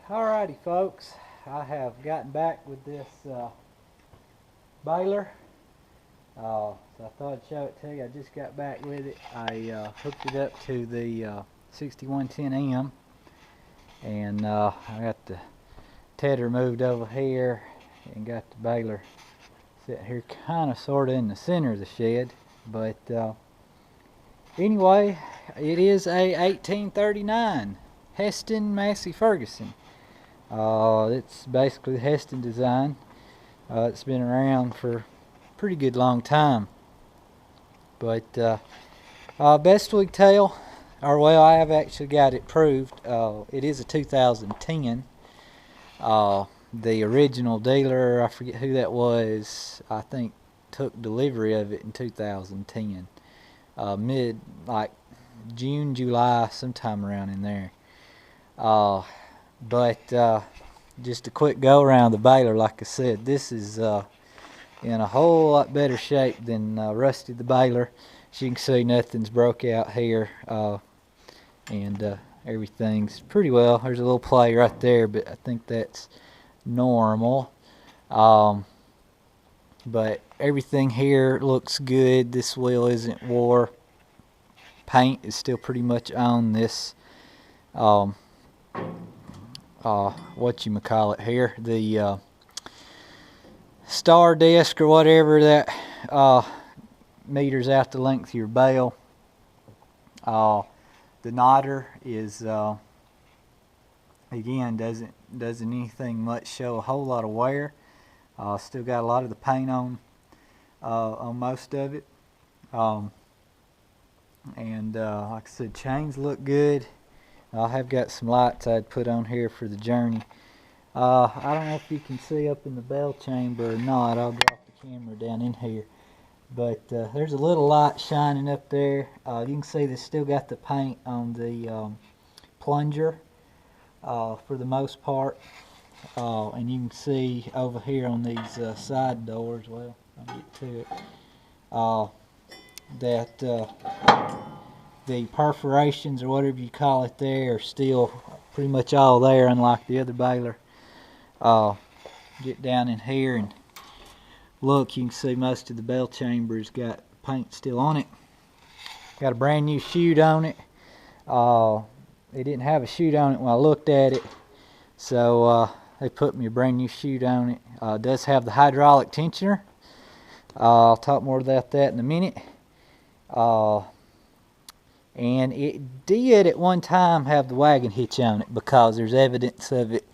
Alrighty folks, I have gotten back with this Baler. So I thought I'd show it to you. I just got back with it. I hooked it up to the 6110M, and I got the tether moved over here and got the Baler sitting here kind of sort of in the center of the shed. But anyway, it is a 1839 Hesston Massey Ferguson. It's basically the Hesston design. It's been around for a pretty good long time. But best we can tell, or well, I have actually got it proved. It is a 2010. The original dealer, I forget who that was, I think took delivery of it in 2010. Mid, like June, July, sometime around in there. But just a quick go around the Baler, like I said, this is in a whole lot better shape than Rusty the Baler. As you can see, nothing's broke out here, and everything's pretty well. There's a little play right there, but I think that's normal. But everything here looks good. This wheel isn't wore. Paint is still pretty much on this whatchamacallit here, the star disc or whatever that meters out the length of your bale. The nodder is again doesn't anything much show a whole lot of wear. Still got a lot of the paint on most of it, and like I said, chains look good. I have got some lights I'd put on here for the journey. I don't know if you can see up in the bell chamber or not. I'll drop the camera down in here. But there's a little light shining up there. You can see they still got the paint on the plunger for the most part. And you can see over here on these side doors, well, I'll get to it, that the perforations or whatever you call it there are still pretty much all there, unlike the other Baler. Get down in here and look, you can see most of the bell chamber's got paint still on it. Got a brand new chute on it. They didn't have a chute on it when I looked at it, so they put me a brand new chute on it. It does have the hydraulic tensioner. I'll talk more about that in a minute. And it did at one time have the wagon hitch on it because there's evidence of it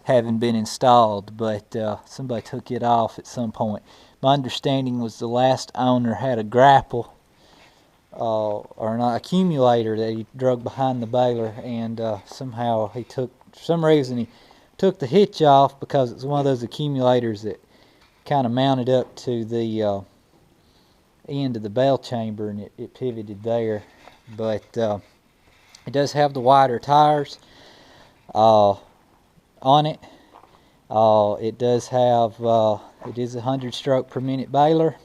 having been installed, but somebody took it off at some point. My understanding was the last owner had a grapple or an accumulator that he drug behind the Baler, and somehow he took, for some reason he took the hitch off because it's one of those accumulators that kind of mounted up to the end of the bell chamber, and it pivoted there. But it does have the wider tires on it. It does have, it is a 100 stroke per minute Baler.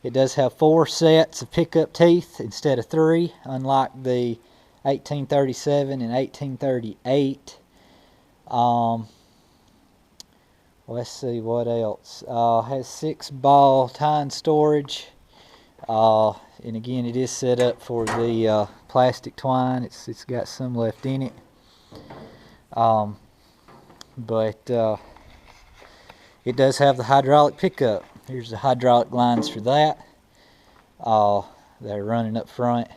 It does have 4 sets of pickup teeth instead of 3, unlike the 1837 and 1838. Let's see what else. Has 6 ball tine storage. And again, it is set up for the plastic twine. It's got some left in it. But it does have the hydraulic pickup. Here's the hydraulic lines for that. They're running up front.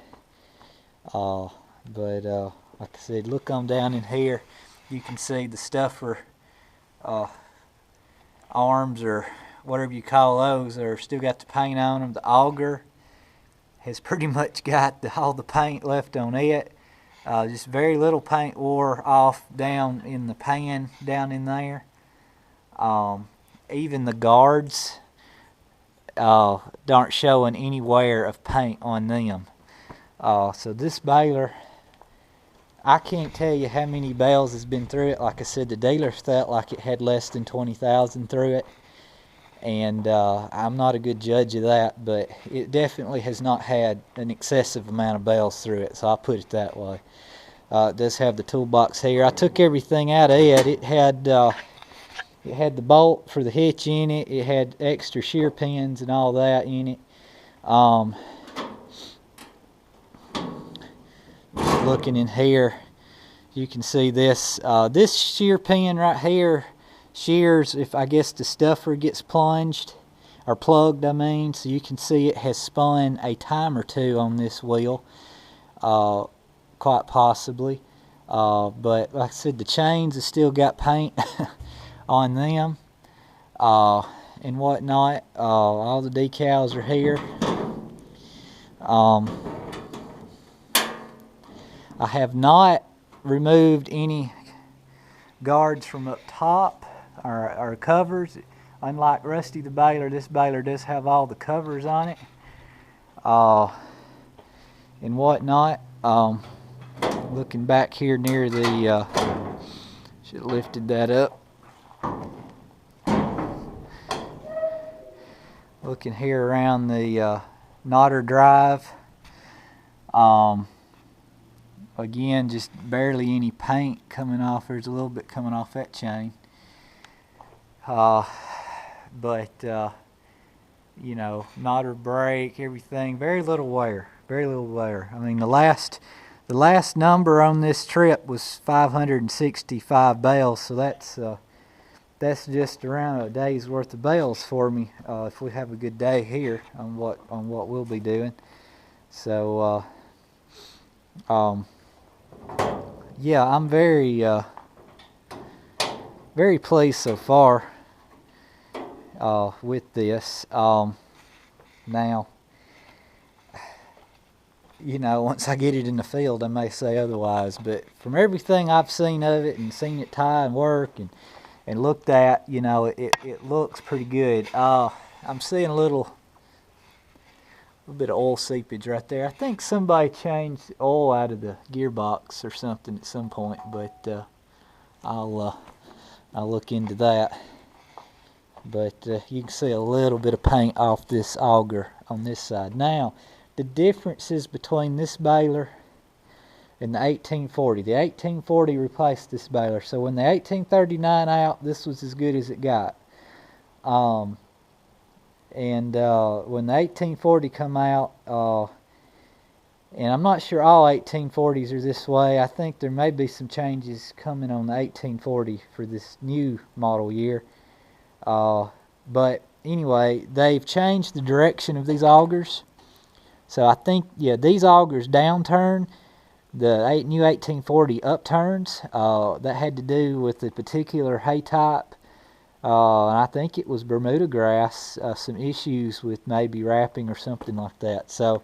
But like I said, look on down in here. You can see the stuffer arms, or whatever you call those, are still got the paint on them. The auger has pretty much got all the paint left on it. Just very little paint wore off down in the pan down in there. Even the guards aren't showing any wear of paint on them. So this Baler, I can't tell you how many bales has been through it. Like I said, the dealer felt like it had less than 20,000 through it. And I'm not a good judge of that, but it definitely has not had an excessive amount of bales through it, so I'll put it that way. It does have the toolbox here. I took everything out of it. It had the bolt for the hitch in it. It had extra shear pins and all that in it. Looking in here, you can see this. This shear pin right here shears if, I guess, the stuffer gets plunged or plugged, I mean. So you can see it has spun a time or two on this wheel, quite possibly. But like I said, the chains have still got paint on them and whatnot. All the decals are here. I have not removed any guards from up top or covers. Unlike Rusty the baler, this baler does have all the covers on it and whatnot. Looking back here near the should have lifted that up. Looking here around the knotter drive, again, just barely any paint coming off. There's a little bit coming off that chain, but you know, knotter brake, everything, very little wear, very little wear. I mean, the last number on this trip was 565 bales, so that's just around a day's worth of bales for me if we have a good day here on what we'll be doing. So yeah, I'm very very pleased so far with this. Now, you know, once I get it in the field, I may say otherwise, but from everything I've seen of it and seen it tie and work and looked at, you know, it looks pretty good. I'm seeing a little bit of oil seepage right there. I think somebody changed the oil out of the gearbox or something at some point, but I'll look into that. But you can see a little bit of paint off this auger on this side. Now, the differences between this baler and the 1840. The 1840 replaced this baler. So when the 1839 out, this was as good as it got. And when the 1840 come out, and I'm not sure all 1840s are this way. I think there may be some changes coming on the 1840 for this new model year. But anyway, they've changed the direction of these augers. So I think, yeah, these augers downturn, the new 1840 upturns. That had to do with the particular hay type. And I think it was Bermuda grass, some issues with maybe wrapping or something like that. So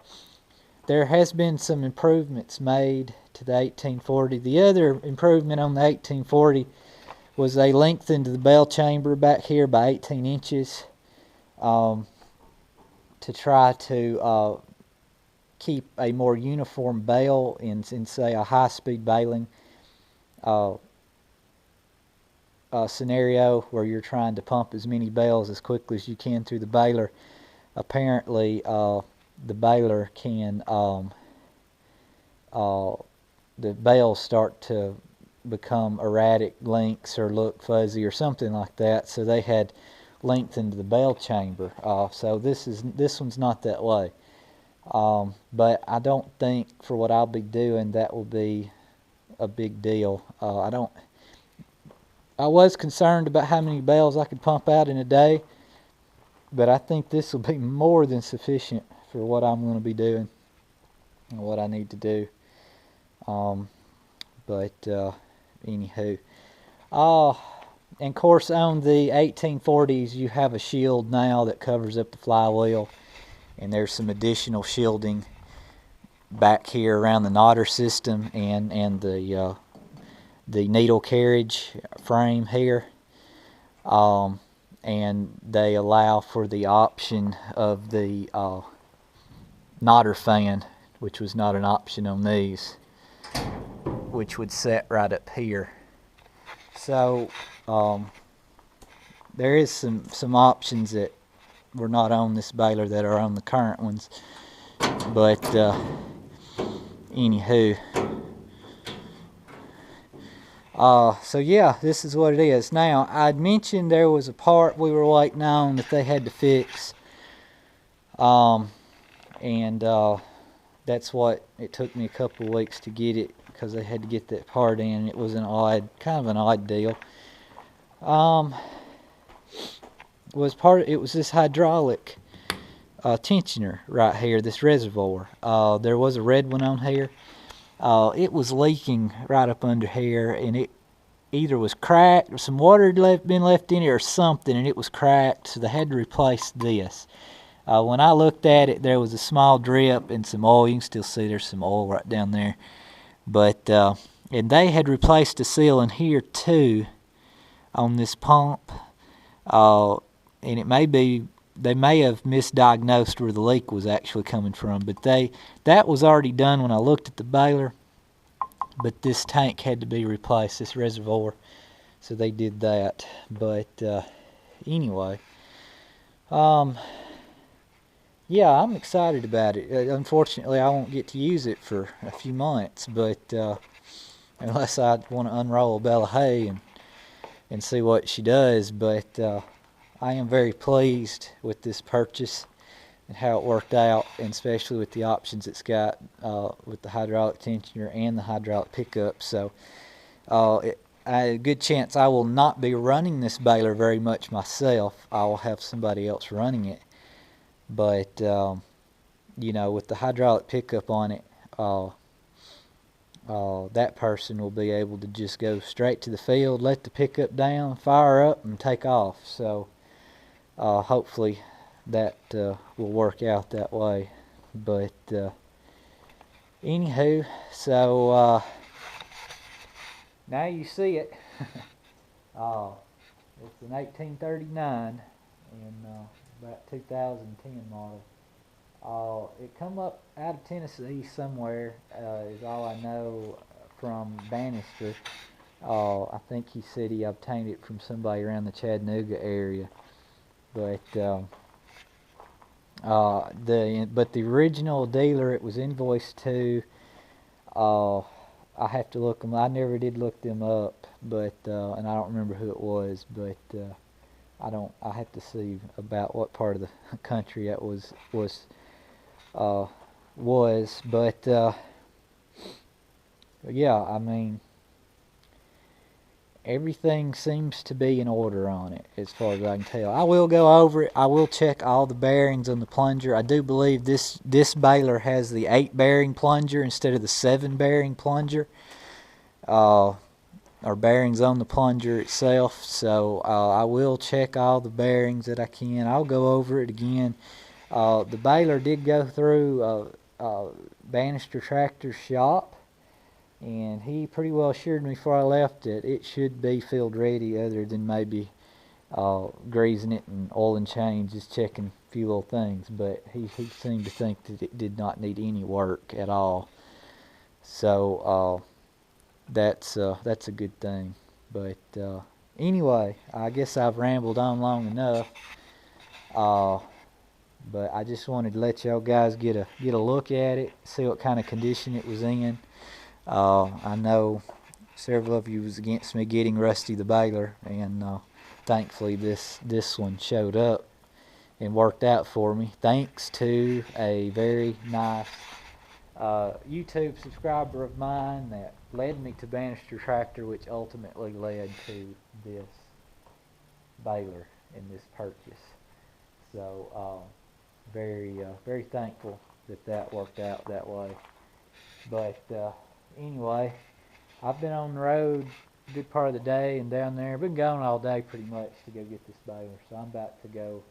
there has been some improvements made to the 1840. The other improvement on the 1840 was they lengthened the bell chamber back here by 18 inches to try to keep a more uniform bale in say, a high-speed baling scenario where you're trying to pump as many bales as quickly as you can through the baler. Apparently, the baler can, the bales start to become erratic links or look fuzzy or something like that, so they had lengthened the bell chamber. So this one's not that way. But I don't think for what I'll be doing that will be a big deal. I was concerned about how many bales I could pump out in a day, but I think this will be more than sufficient for what I'm going to be doing and what I need to do. Anywho, and of course on the 1840s you have a shield now that covers up the flywheel, and there's some additional shielding back here around the knotter system and the needle carriage frame here, and they allow for the option of the knotter fan, which was not an option on these, which would set right up here. So there is some options that were not on this baler that are on the current ones, but anywho, So yeah, this is what it is. Now, I'd mentioned there was a part we were waiting on that they had to fix. And that's what it took me a couple of weeks to get it, because they had to get that part in. It was kind of an odd deal. It was this hydraulic tensioner right here, this reservoir. There was a red one on here. It was leaking right up under here, and it either was cracked or some water had been left in it or something, and it was cracked, so they had to replace this. When I looked at it, there was a small drip and some oil. You can still see there's some oil right down there. But and they had replaced a seal in here too on this pump. And it may be, they may have misdiagnosed where the leak was actually coming from, but that was already done when I looked at the baler. But this tank had to be replaced, this reservoir, so they did that. But anyway, yeah, I'm excited about it. Unfortunately, I won't get to use it for a few months, but unless I want to unroll a bale of hay and see what she does. But I am very pleased with this purchase and how it worked out, and especially with the options it's got with the hydraulic tensioner and the hydraulic pickup. So a good chance I will not be running this baler very much myself. I will have somebody else running it. But you know, with the hydraulic pickup on it, that person will be able to just go straight to the field, let the pickup down, fire up, and take off. So hopefully that will work out that way. But anywho, so now you see it. It's an 1839 and about 2010 model. It come up out of Tennessee somewhere, is all I know, from Bannister. I think he said he obtained it from somebody around the Chattanooga area. But the original dealer it was invoiced to, I have to look them. I never did look them up, but and I don't remember who it was, but I have to see about what part of the country that was, but yeah, I mean, everything seems to be in order on it as far as I can tell. I will go over it. I will check all the bearings on the plunger. I do believe this baler has the 8 bearing plunger instead of the 7 bearing plunger, or bearings on the plunger itself. So I will check all the bearings that I can. I'll go over it again. The baler did go through Bannister Tractor's shop, and he pretty well assured me before I left that it should be field ready, other than maybe greasing it and oil and change, just checking a few little things. But he seemed to think that it did not need any work at all. So that's a good thing. But anyway, I guess I've rambled on long enough. But I just wanted to let y'all guys get a look at it, see what kind of condition it was in. I know several of you was against me getting Rusty the baler, and thankfully this one showed up and worked out for me, thanks to a very nice YouTube subscriber of mine that led me to Bannister Tractor, which ultimately led to this baler and this purchase. So very thankful that worked out that way. But anyway, I've been on the road a good part of the day and down there. I've been going all day pretty much to go get this baler. So I'm about to go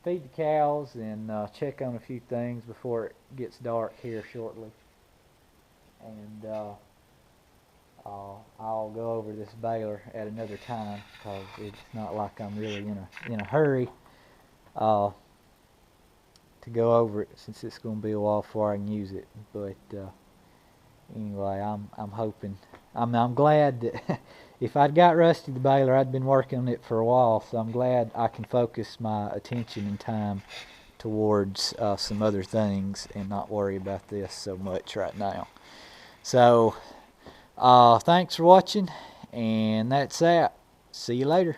feed the cows and check on a few things before it gets dark here shortly. And I'll go over this baler at another time, because it's not like I'm really in a hurry to go over it, since it's going to be a while before I can use it. But anyway, I'm hoping, I'm glad that if I'd got Rusty the baler, I'd been working on it for a while, so I'm glad I can focus my attention and time towards some other things and not worry about this so much right now. So thanks for watching, And that's that. See you later.